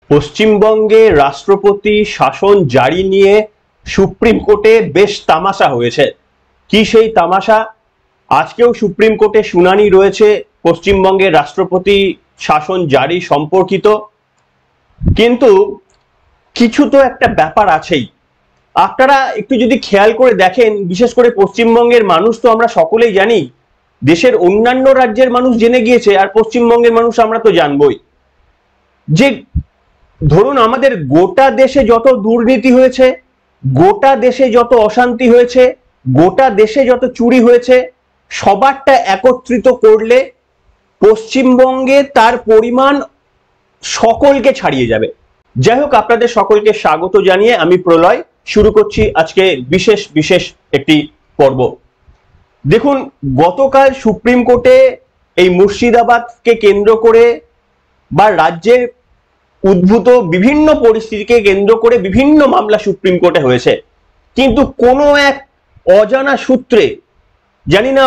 পশ্চিমবঙ্গে রাষ্ট্রপতি শাসন জারি নিয়ে সুপ্রিম কোর্টে বেশ তামাশা হয়েছে। কি সেই তামাশা? আজকেও সুপ্রিম কোর্টে শুনানি রয়েছে পশ্চিমবঙ্গের রাষ্ট্রপতি শাসন জারি সম্পর্কিত। কিন্তু কিছু তো একটা ব্যাপার আছেই। আপনারা একটু যদি খেয়াল করে দেখেন, বিশেষ করে পশ্চিমবঙ্গের মানুষ তো আমরা সকলেই জানি, দেশের অন্যান্য রাজ্যের মানুষ জেনে গিয়েছে, আর পশ্চিমবঙ্গের মানুষ আমরা তো জানবই যে ধরুন আমাদের গোটা দেশে যত দুর্নীতি হয়েছে, গোটা দেশে যত অশান্তি হয়েছে, গোটা দেশে যত চুরি হয়েছে, সবারটা একত্রিত করলে পশ্চিমবঙ্গে তার পরিমাণ সকলকে ছাড়িয়ে যাবে। যাই হোক, আপনাদের সকলকে স্বাগত জানিয়ে আমি প্রলয় শুরু করছি আজকে বিশেষ একটি পর্ব। দেখুন, গতকাল সুপ্রিম কোর্টে এই মুর্শিদাবাদকে কেন্দ্র করে বা রাজ্যের উদ্ভূত বিভিন্ন পরিস্থিতিকে কেন্দ্র করে বিভিন্ন মামলা সুপ্রিম কোর্টে হয়েছে, কিন্তু কোনো এক অজানা সূত্রে, জানি না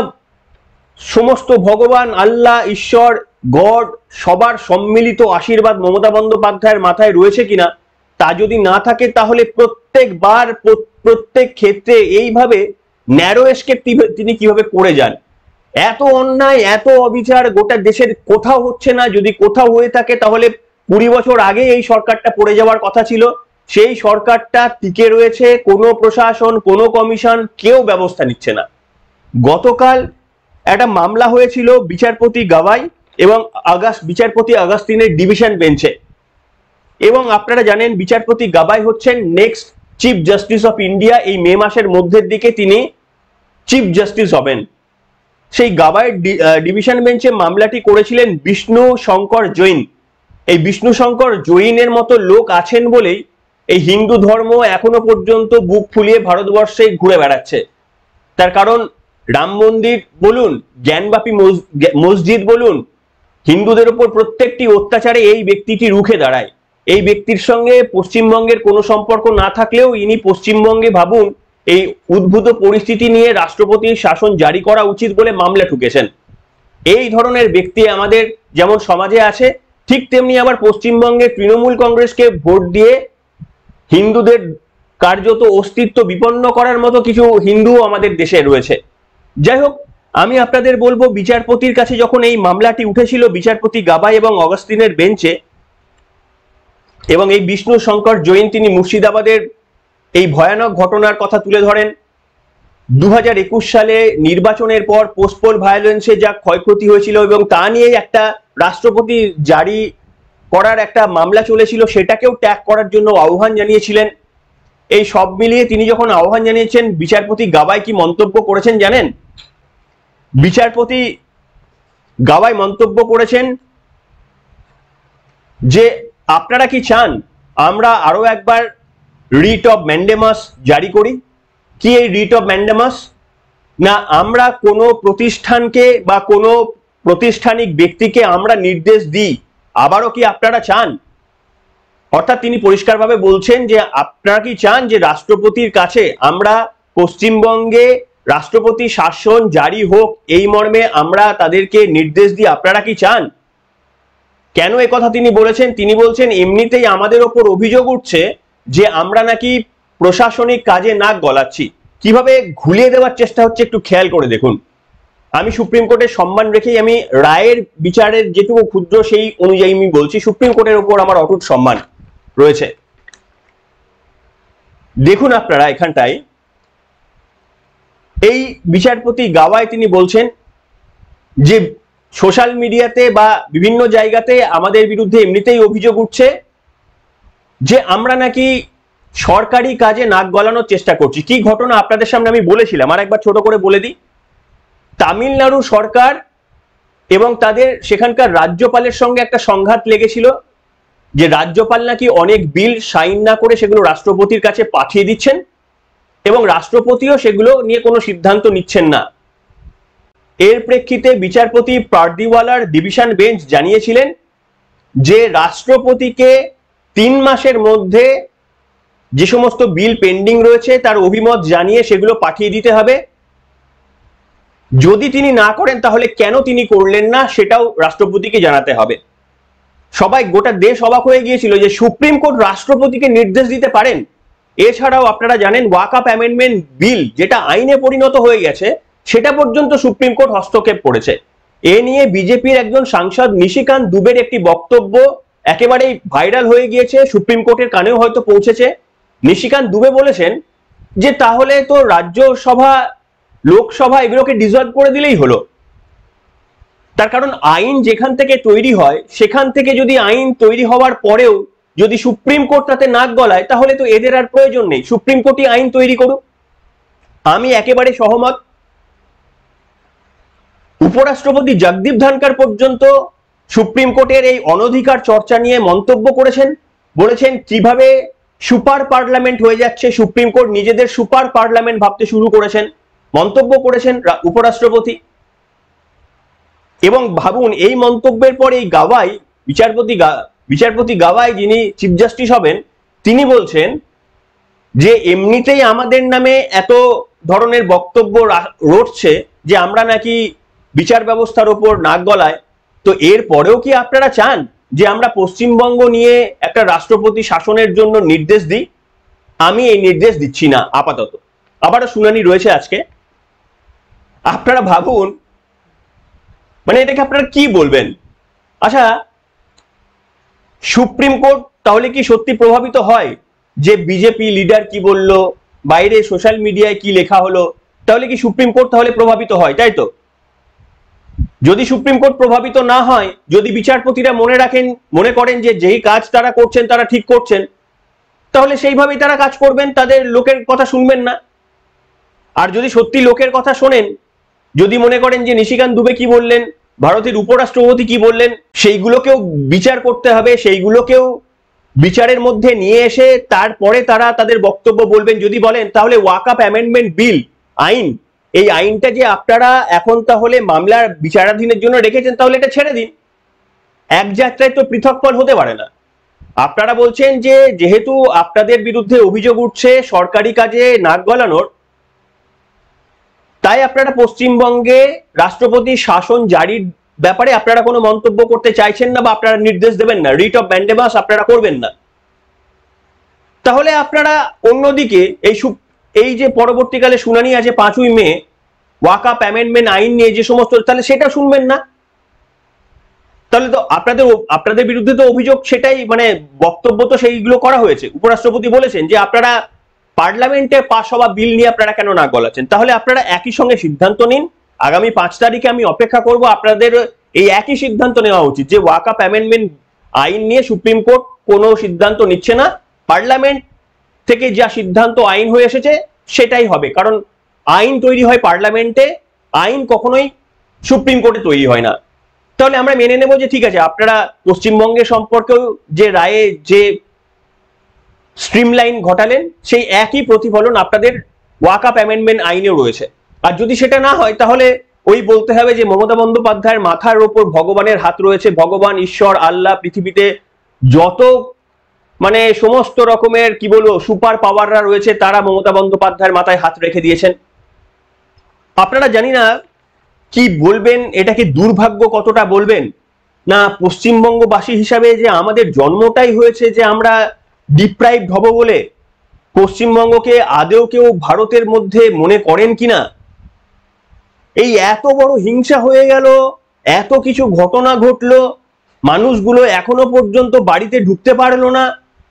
সমস্ত ভগবান, আল্লাহ, ঈশ্বর, গড সবার সম্মিলিত আশীর্বাদ মমতা বন্দ্যোপাধ্যায়ের মাথায় রয়েছে কিনা, তা যদি না থাকে তাহলে প্রত্যেকবার প্রত্যেক ক্ষেত্রে এইভাবে ন্যারো এস্কেপ তিনি কিভাবে করে যান। এত অন্যায়, এত অবিচার গোটা দেশের কোথাও হচ্ছে না। যদি কোথাও হয়ে থাকে তাহলে 20 বছর আগে এই সরকারটা পড়ে যাওয়ার কথা ছিল। সেই সরকারটা টিকে রয়েছে, কোনো প্রশাসন, কোনো কমিশন কেউ ব্যবস্থা নিচ্ছে না। গতকাল একটা মামলা হয়েছিল বিচারপতি গাভাই এবং বিচারপতি আগাস্তিনের ডিভিশন বেঞ্চে, এবং আপনারা জানেন বিচারপতি গাভাই হচ্ছেন next chief justice of India. এই মে মাসের মধ্যের দিকে তিনি চিফ জাস্টিস হবেন। সেই গাভাইয়ের ডিভিশন বেঞ্চে মামলাটি করেছিলেন বিষ্ণু শঙ্কর জৈন। এই বিষ্ণু শঙ্কর জৈনের মতো লোক আছেন বলেই এই হিন্দু ধর্ম এখনো পর্যন্ত বুক ফুলিয়ে ভারতবর্ষে ঘুরে বেড়াচ্ছে। তার কারণ রাম মন্দির বলুন, জ্ঞানবাপী মসজিদ বলুন, হিন্দুদের উপর প্রত্যেকটি অত্যাচারে এই ব্যক্তিটি রুখে দাঁড়ায়। এই ব্যক্তির সঙ্গে পশ্চিমবঙ্গের কোনো সম্পর্ক না থাকলেও ইনি পশ্চিমবঙ্গে ভাবুন এই উদ্ভূত পরিস্থিতি নিয়ে রাষ্ট্রপতির শাসন জারি করা উচিত বলে মামলা ঠুকেছেন। এই ধরনের ব্যক্তি আমাদের যেমন সমাজে আছে, ঠিক তেমনি আবার পশ্চিমবঙ্গে তৃণমূল কংগ্রেসকে ভোট দিয়ে হিন্দুদের কার্যত অস্তিত্ব বিপন্ন করার মতো কিছু হিন্দু আমাদের দেশে রয়েছে। যাই হোক, আমি আপনাদের বলবো, বিচারপতির কাছে যখন এই মামলাটি উঠেছিল বিচারপতি গাভাই এবং অগাস্তিনের বেঞ্চে, এবং এই বিষ্ণু শঙ্কর জৈন তিনি মুর্শিদাবাদের এই ভয়ানক ঘটনার কথা তুলে ধরেন। 2021 সালে নির্বাচনের পর পোস্টপোল ভায়োলেন্সে যা ক্ষয়ক্ষতি হয়েছিল এবং তা নিয়ে একটা রাষ্ট্রপতি জারি করার একটা মামলা চলেছিল, সেটাকেও ট্যাগ করার জন্য আহ্বান জানিয়েছিলেন। এই সব মিলিয়ে তিনি যখন আহ্বান জানিয়েছেন, বিচারপতি গাভাই কি মন্তব্য করেছেন জানেন? বিচারপতি গাভাই মন্তব্য করেছেন যে আপনারা কি চান আমরা আরো একবার রিট অফ ম্যান্ডেমাস জারি করি? কি এই রিট অফ ম্যান্ডেমাস? না, আমরা কোনো প্রতিষ্ঠানকে বা কোনো প্রতিষ্ঠানিক ব্যক্তিকে আমরা নির্দেশ দিই, আবারও কি আপনারা চান? অর্থাৎ তিনি পরিষ্কারভাবে বলছেন যে আপনারা কি চান যে রাষ্ট্রপতির কাছে আমরা পশ্চিমবঙ্গে রাষ্ট্রপতি শাসন জারি হোক, এই মর্মে আমরা তাদেরকে নির্দেশ দিই, আপনারা কি চান? কেন এ কথা তিনি বলেছেন? তিনি বলছেন এমনিতেই আমাদের ওপর অভিযোগ উঠছে যে আমরা নাকি প্রশাসনিক কাজে নাক গলাচ্ছি। কিভাবে ঘুলিয়ে দেওয়ার চেষ্টা হচ্ছে একটু খেয়াল করে দেখুন। আমি সুপ্রিম কোর্টের সম্মান রেখেই আমি রায়ের বিচারের যেটুকু ক্ষুদ্র সেই অনুযায়ী আমি বলছি, সুপ্রিম কোর্টের উপর আমার অটুট সম্মান রয়েছে। দেখুন আপনারা এখানটায় এই বিচারপতি গাভাই তিনি বলছেন যে সোশ্যাল মিডিয়াতে বা বিভিন্ন জায়গাতে আমাদের বিরুদ্ধে এমনিতেই অভিযোগ উঠছে যে আমরা নাকি সরকারি কাজে নাক গলানোর চেষ্টা করছি। কি ঘটনা আপনাদের সামনে আমি বলেছিলাম, আর একবার ছোট করে বলে দিই। তামিলনাড়ু সরকার এবং তাদের সেখানকার রাজ্যপালের সঙ্গে একটা সংঘাত লেগেছিল যে রাজ্যপাল নাকি অনেক বিল সাইন না করে সেগুলো রাষ্ট্রপতির কাছে পাঠিয়ে দিচ্ছেন এবং রাষ্ট্রপতিও সেগুলো নিয়ে কোনো সিদ্ধান্ত নিচ্ছেন না। এর প্রেক্ষিতে বিচারপতি পারদিওয়ালার ডিভিশন বেঞ্চ জানিয়েছিলেন যে রাষ্ট্রপতিকে 3 মাসের মধ্যে যে সমস্ত বিল পেন্ডিং রয়েছে তার অভিমত জানিয়ে সেগুলো পাঠিয়ে দিতে হবে। যদি তিনি না করেন তাহলে কেন তিনি করলেন না সেটাও রাষ্ট্রপতিকে জানাতে হবে। সবাই গোটা দেশ অবাক হয়ে গিয়েছিল যে সুপ্রিম কোর্ট রাষ্ট্রপতিকে নির্দেশ দিতে পারেন। এছাড়াও আপনারা জানেন ওয়াকআপ অ্যামেন্ডমেন্ট বিল যেটা আইনে পরিণত হয়ে গেছে সেটা পর্যন্ত সুপ্রিম কোর্ট হস্তক্ষেপ করেছে। এ নিয়ে বিজেপির একজন সাংসদ নিশিকান্ত দুবের একটি বক্তব্য একেবারেই ভাইরাল হয়ে গিয়েছে, সুপ্রিম কোর্টের কানেও হয়তো পৌঁছেছে। নিশিকান্ত দুবে বলেছেন যে তাহলে তো রাজ্যসভা লোকসভা এগুলোকে ডিসলভ করে দিলেই হলো। তার কারণ আইন যেখান থেকে তৈরি হয় সেখান থেকে যদি আইন তৈরি হওয়ার পরেও যদি সুপ্রিম কোর্ট তাতে নাক গলায় তাহলে তো এদের আর প্রয়োজন নেই, সুপ্রিম কোর্টই আইন তৈরি করুক। আমি একেবারে সহমত। উপরাষ্ট্রপতি জগদীপ ধনখড় পর্যন্ত সুপ্রিম কোর্টের এই অনধিকার চর্চা নিয়ে মন্তব্য করেছেন, বলেছেন কিভাবে সুপার পার্লামেন্ট হয়ে যাচ্ছে, সুপ্রিম কোর্ট নিজেদের সুপার পার্লামেন্ট ভাবতে শুরু করেছেন, মন্তব্য করেছেন উপরাষ্ট্রপতি। এবং ভাবুন এই মন্তব্যের পরে এই গাওয়াই বিচারপতি গাওয়াই যিনি চিফ জাস্টিস হবেন তিনি বলছেন যে এমনিতেই আমাদের নামে এত ধরনের বক্তব্য রটছে যে আমরা নাকি বিচার ব্যবস্থার উপর নাক গলায়, তো এর পরেও কি আপনারা চান যে আমরা পশ্চিমবঙ্গ নিয়ে একটা রাষ্ট্রপতি শাসনের জন্য নির্দেশ দিই? আমি এই নির্দেশ দিচ্ছি না আপাতত। আবারও শুনানি রয়েছে আজকে। আপনারা ভাবুন মানে এটাকে আপনারা কি বলবেন? আচ্ছা, সুপ্রিম কোর্ট তাহলে কি সত্যি প্রভাবিত হয় যে বিজেপি লিডার কি বলল, বাইরে সোশ্যাল মিডিয়ায় কি লেখা হলো, তাহলে কি সুপ্রিম কোর্ট তাহলে প্রভাবিত হয়? তাই তো। যদি সুপ্রিম কোর্ট প্রভাবিত না হয়, যদি বিচারপতিরা মনে করেন যে যেই কাজ তারা করছেন তারা ঠিক করছেন, তাহলে সেইভাবেই তারা কাজ করবেন, তাদের লোকের কথা শুনবেন না। আর যদি সত্যি লোকের কথা শোনেন, যদি মনে করেন যে নিশিকান্ত দুবে কি বললেন, ভারতের উপরাষ্ট্রপতি কি বললেন, সেইগুলোকেও বিচার করতে হবে, সেইগুলোকেও বিচারের মধ্যে নিয়ে এসে তারপরে তারা তাদের বক্তব্য বলবেন। যদি বলেন তাহলে ওয়াকআপ অ্যামেন্ডমেন্ট বিল আইন, এই আইনটা যে আপনারা এখন তাহলে মামলার বিচারাধীনের জন্য রেখেছেন, তাহলে এটা ছেড়ে দিন। এক যাত্রায় তো পৃথক ফল হতে পারে না। আপনারা বলছেন যে যেহেতু আপনাদের বিরুদ্ধে অভিযোগ উঠছে সরকারি কাজে নাক গলানোর, তাই আপনারা পশ্চিমবঙ্গে রাষ্ট্রপতি শাসন জারির ব্যাপারে আপনারা কোনো মন্তব্য করতে চাইছেন না বা আপনারা নির্দেশ দেবেন না, রিট অফ ম্যান্ডেমাস আপনারা করবেন না। তাহলে আপনারা অন্যদিকে এই যে পরবর্তীকালে শুনানি আছে 5ই মে ওয়াকআপ অ্যামেন্ডমেন্ট আইন নিয়ে যে সমস্ত, তাহলে সেটা শুনবেন না। তাহলে তো আপনাদের বিরুদ্ধে তো অভিযোগ সেটাই, মানে বক্তব্য তো সেইগুলো করা হয়েছে। উপরাষ্ট্রপতি বলেছেন যে আপনারা পার্লামেন্টে পাস হওয়া বিল নিয়ে আপনারা কেন না গলাচ্ছেন। তাহলে আপনারা একই সঙ্গে সিদ্ধান্ত নিন। আগামী 5 তারিখে আমি অপেক্ষা করব, আপনাদের এই একই সিদ্ধান্ত নেওয়া উচিত যে ওয়াকআপ অ্যামেন্ডমেন্ট আইন নিয়ে সুপ্রিম কোর্ট কোনো সিদ্ধান্ত নিচ্ছে না, পার্লামেন্ট থেকে যা সিদ্ধান্ত আইন হয়ে এসেছে সেটাই হবে। কারণ আইন তৈরি হয় পার্লামেন্টে, আইন কখনোই সুপ্রিম কোর্টে তৈরি হয় না। তাহলে আমরা মেনে নেব যে ঠিক আছে, আপনারা পশ্চিমবঙ্গের সম্পর্কেও যে রায়ে যে স্ট্রিমলাইন ঘটালেন সেই একই প্রতিফলন আপনাদের ওয়াকআপ অ্যামেন্ডমেন্ট আইনেও রয়েছে। আর যদি সেটা না হয় তাহলে ওই বলতে হবে যে মমতা বন্দ্যোপাধ্যায়ের মাথার ওপর ভগবানের হাত রয়েছে, ভগবান, ঈশ্বর, আল্লাহ, পৃথিবীতে যত মানে সমস্ত রকমের কি বলবো সুপার পাওয়াররা রয়েছে তারা মমতা বন্দ্যোপাধ্যায়ের মাথায় হাত রেখে দিয়েছেন। আপনারা জানি না কি বলবেন, এটাকে দুর্ভাগ্য কতটা বলবেন না পশ্চিমবঙ্গবাসী হিসাবে যে আমাদের জন্মটাই হয়েছে যে আমরা ডিপ্রাইভড হব বলে, পশ্চিমবঙ্গকে আদেও কেউ ভারতের মধ্যে মনে করেন কিনা। এই এত বড় হিংসা হয়ে গেল, এত কিছু ঘটনা ঘটলো, মানুষগুলো এখনো পর্যন্ত বাড়িতে ঢুকতে পারলো না।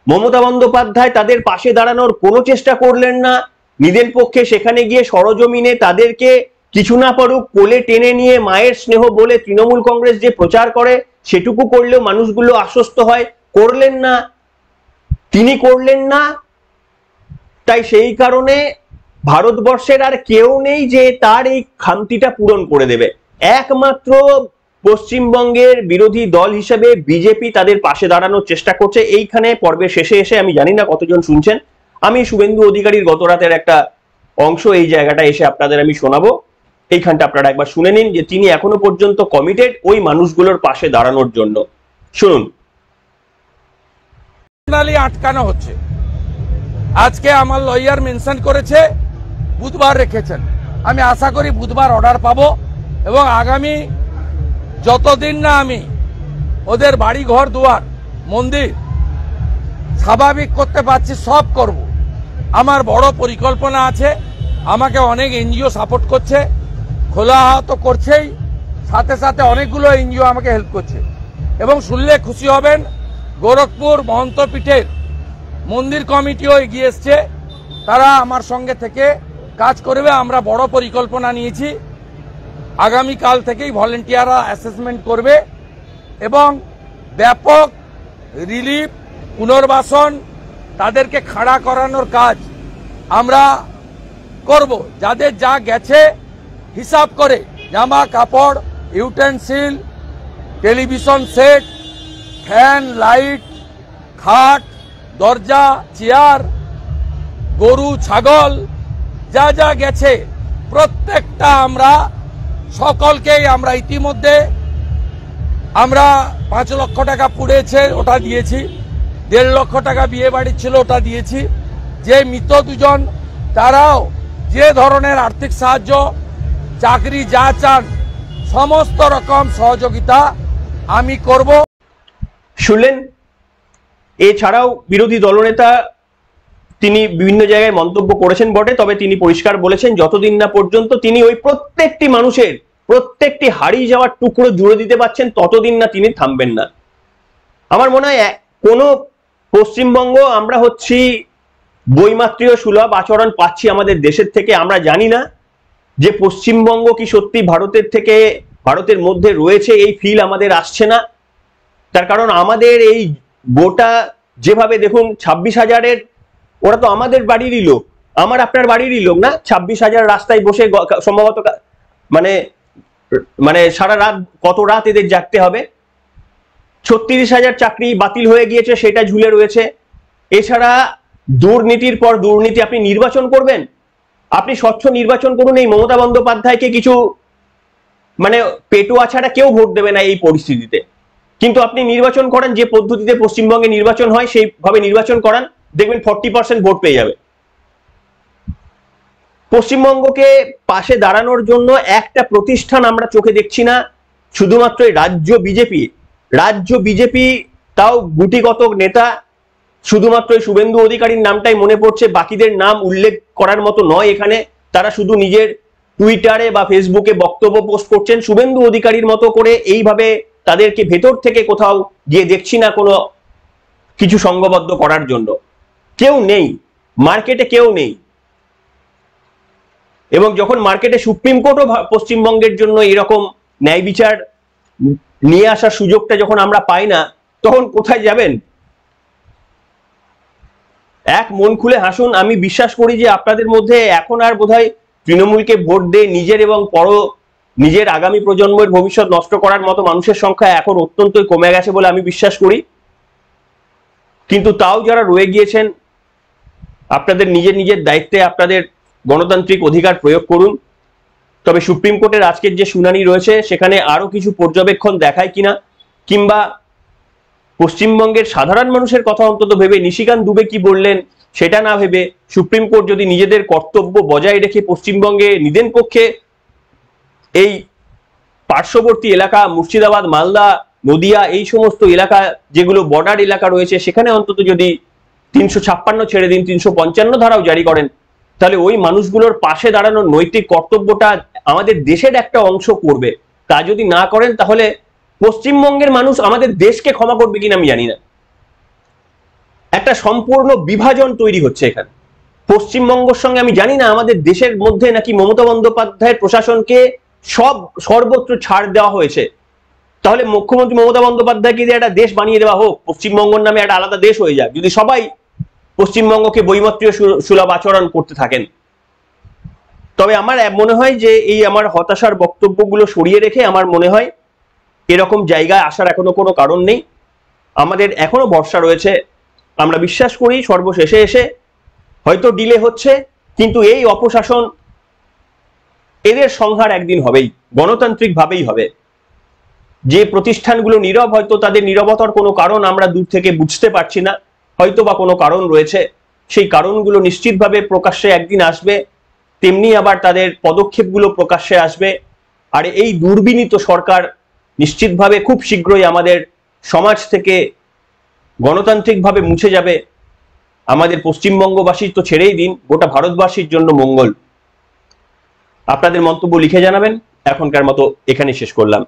মমতা বন্দ্যোপাধ্যায় তাদের পাশে দাঁড়ানোর কোনো চেষ্টা করলেন না, নিজের পক্ষে সেখানে গিয়ে সরজমিনে তাদেরকে কিছু না পারুক কোলে টেনে নিয়ে মায়ের স্নেহ বলে তৃণমূল কংগ্রেস যে প্রচার করে সেটুকু করলেও মানুষগুলো আশ্বস্ত হয়, করলেন না, তিনি করলেন না। তাই সেই কারণে ভারতবর্ষের আর কেউ নেই যে তার এই খামতিটা পূরণ করে দেবে। একমাত্র পশ্চিমবঙ্গের বিরোধী দল হিসেবে বিজেপি তাদের পাশে দাঁড়ানোর চেষ্টা করছে। এইখানে পর্বের শেষে এসে আমি জানি না কতজন শুনছেন, আমি শুভেন্দু অধিকারীর গত রাতের একটা অংশ এই জায়গাটা এসে আপনাদের আমি শোনাবো। এইখানটা আপনারা একবার শুনে নিন যে তিনি এখনো পর্যন্ত কমিটেড ওই মানুষগুলোর পাশে দাঁড়ানোর জন্য। শুনুন। আটকানো হচ্ছে, আজকে আমার লয়ার মেনশন করেছে বুধবার রেখেছেন, আমি আশা করি বুধবার অর্ডার পাবো এবং আগামী যতদিন না আমি ওদের বাড়ি ঘর দুয়ার মন্দির স্বাভাবিক করতে পারছি, সব করব। আমার বড় পরিকল্পনা আছে, আমাকে অনেক এনজিও সাপোর্ট করছে, খোলা তো করছেই, সাথে সাথে অনেকগুলো এনজিও আমাকে হেল্প করছে। এবং শুনলে খুশি হবেন, গোরখপুর মহন্ত পীঠের মন্দির কমিটিও এগিয়ে এসছে, তারা আমার সঙ্গে থেকে কাজ করবে। আমরা বড় পরিকল্পনা নিয়েছি, আগামীকাল থেকেই ভলেন্টিয়াররা অ্যাসেসমেন্ট করবে এবং ব্যাপক রিলিফ, পুনর্বাসন, তাদেরকে খাড়া করানোর কাজ আমরা করব। যাদের যা গেছে হিসাব করে জামা কাপড়, utensil, television set, fan, light, খাট, দরজা, চেয়ার, গরু, ছাগল, যা যা গেছে প্রত্যেকটা আমরা সকলকেই আমরা ইতিমধ্যে আমরা 5 লক্ষ টাকা পুড়েছে ওটা দিয়েছি, 1.5 লক্ষ টাকা বিয়ে বাড়ির ছিল ওটা দিয়েছি। যে মৃত দুজন তারাও যে ধরনের আর্থিক সাহায্য, চাকরি যা চান সমস্ত রকম সহযোগিতা আমি করব। শুনলেন, এছাড়াও বিরোধী দলনেতা তিনি বিভিন্ন জায়গায় মন্তব্য করেছেন বটে, তবে তিনি পরিষ্কার বলেছেন যতদিন না পর্যন্ত তিনি ওই প্রত্যেকটি মানুষের প্রত্যেকটি হারিয়ে যাওয়ার টুকরো জুড়ে দিতে পারছেন ততদিন না তিনি থামবেন না। আমার মনে হয় কোনো পশ্চিমবঙ্গ আমরা হচ্ছি বৈমাত্রীয় সুলভ আচরণ পাচ্ছি আমাদের দেশের থেকে। আমরা জানি না যে পশ্চিমবঙ্গ কি সত্যি ভারতের থেকে, ভারতের মধ্যে রয়েছে, এই ফিল আমাদের আসছে না। তার কারণ আমাদের এই গোটা যেভাবে দেখুন 26,000-এর, ওরা তো আমাদের বাড়িরই লোক, আমার আপনার বাড়িরই লোক না। 26,000 রাস্তায় বসে সম্ভবত মানে মানে সারা রাত, কত রাত এদের জাগতে হবে। 36,000 চাকরি বাতিল হয়ে গিয়েছে, সেটা ঝুলে রয়েছে। এছাড়া দুর্নীতির পর দুর্নীতি। আপনি নির্বাচন করবেন, আপনি স্বচ্ছ নির্বাচন করুন। এই মমতা বন্দ্যোপাধ্যায়কে কিছু মানে পেটুয়া ছাড়া কেউ ভোট দেবে না এই পরিস্থিতিতে। কিন্তু আপনি নির্বাচন করেন যে পদ্ধতিতে পশ্চিমবঙ্গে নির্বাচন হয়, সেইভাবে নির্বাচন করান, দেখবেন 40% ভোট পেয়ে যাবে। পশ্চিমবঙ্গকে পাশে দাঁড়ানোর জন্য একটা প্রতিষ্ঠান আমরা চোখে দেখছি না। শুধুমাত্র রাজ্য বিজেপি, তাও গুটিগত নেতা, শুধুমাত্র শুভেন্দু অধিকারীর নামটাই মনে পড়ছে, বাকিদের নাম উল্লেখ করার মতো নয় এখানে। তারা শুধু নিজের টুইটারে বা ফেসবুকে বক্তব্য পোস্ট করছেন। শুভেন্দু অধিকারীর মতো করে এইভাবে তাদেরকে ভেতর থেকে কোথাও গিয়ে দেখছি না কোনো কিছু সংঘবদ্ধ করার জন্য। কেউ নেই, মার্কেটে কেউ নেই। এবং যখন মার্কেটে সুপ্রিম কোর্টও পশ্চিমবঙ্গের জন্য এরকম ন্যায় বিচার নিয়ে আসার সুযোগটা যখন আমরা পাই না, তখন কোথায় যাবেন? এক মন খুলে হাসুন। আমি বিশ্বাস করি যে আপনাদের মধ্যে এখন আর বোধহয় তৃণমূলকে ভোট দিয়ে নিজের এবং নিজের আগামী প্রজন্মের ভবিষ্যৎ নষ্ট করার মতো মানুষের সংখ্যা এখন অত্যন্তই কমে গেছে বলে আমি বিশ্বাস করি। কিন্তু তাও যারা রয়ে গিয়েছেন, আপনাদের নিজের দায়িত্বে আপনাদের গণতান্ত্রিক অধিকার প্রয়োগ করুন। তবে সুপ্রিম কোর্টের আজকের যে শুনানি রয়েছে সেখানে আরো কিছু পর্যবেক্ষণ দেখায় কিনা, কিংবা পশ্চিমবঙ্গের সাধারণ মানুষের কথা অন্তত ভেবে, নিশিকান্ত দুবে কি বললেন সেটা না ভেবে, সুপ্রিম কোর্ট যদি নিজেদের কর্তব্য বজায় রেখে পশ্চিমবঙ্গে নিদেন পক্ষে এই পার্শ্ববর্তী এলাকা মুর্শিদাবাদ, মালদা, নদিয়া, এই সমস্ত এলাকা যেগুলো বর্ডার এলাকা রয়েছে, সেখানে অন্তত যদি 356 ছেড়ে দিন, 355 ধারাও জারি করেন, তাহলে ওই মানুষগুলোর পাশে দাঁড়ানোর নৈতিক কর্তব্যটা আমাদের দেশের একটা অংশ করবে। তা যদি না করেন তাহলে পশ্চিমবঙ্গের মানুষ আমাদের দেশকে ক্ষমা করবে কিনা আমি জানি না। একটা সম্পূর্ণ বিভাজন তৈরি হচ্ছে এখানে পশ্চিমবঙ্গের সঙ্গে। আমি জানি না আমাদের দেশের মধ্যে নাকি মমতা বন্দ্যোপাধ্যায়ের প্রশাসনকে সর্বত্র ছাড় দেওয়া হয়েছে। তাহলে মুখ্যমন্ত্রী মমতা বন্দ্যোপাধ্যায়কে দিয়ে একটা দেশ বানিয়ে দেওয়া হোক, পশ্চিমবঙ্গের নামে একটা আলাদা দেশ হয়ে যাক, যদি সবাই পশ্চিমবঙ্গকে বৈমাত্রীয় সুলভ আচরণ করতে থাকেন। তবে আমার মনে হয় যে এই আমার হতাশার বক্তব্যগুলো সরিয়ে রেখে আমার মনে হয় এরকম জায়গায় আসার এখনো কোনো কারণ নেই। আমাদের এখনো ভরসা রয়েছে। আমরা বিশ্বাস করি সর্বশেষে এসে হয়তো ডিলে হচ্ছে, কিন্তু এই অপশাসন, এদের সংহার একদিন হবেই, গণতান্ত্রিক ভাবেই হবে। যে প্রতিষ্ঠানগুলো নীরব, হয়তো তাদের নীরবতার কোনো কারণ আমরা দূর থেকে বুঝতে পারছি না, হয়তো বা কোনো কারণ রয়েছে, সেই কারণগুলো নিশ্চিতভাবে প্রকাশ্যে একদিন আসবে। তেমনি আবার তাদের পদক্ষেপগুলো প্রকাশ্যে আসবে। আর এই দুর্বিনীত সরকার নিশ্চিতভাবে খুব শীঘ্রই আমাদের সমাজ থেকে গণতান্ত্রিকভাবে মুছে যাবে, আমাদের পশ্চিমবঙ্গবাসীর তো ছেড়েই দিন, গোটা ভারতবাসীর জন্য মঙ্গল। আপনাদের মন্তব্য লিখে জানাবেন। এখনকার মতো এখানেই শেষ করলাম।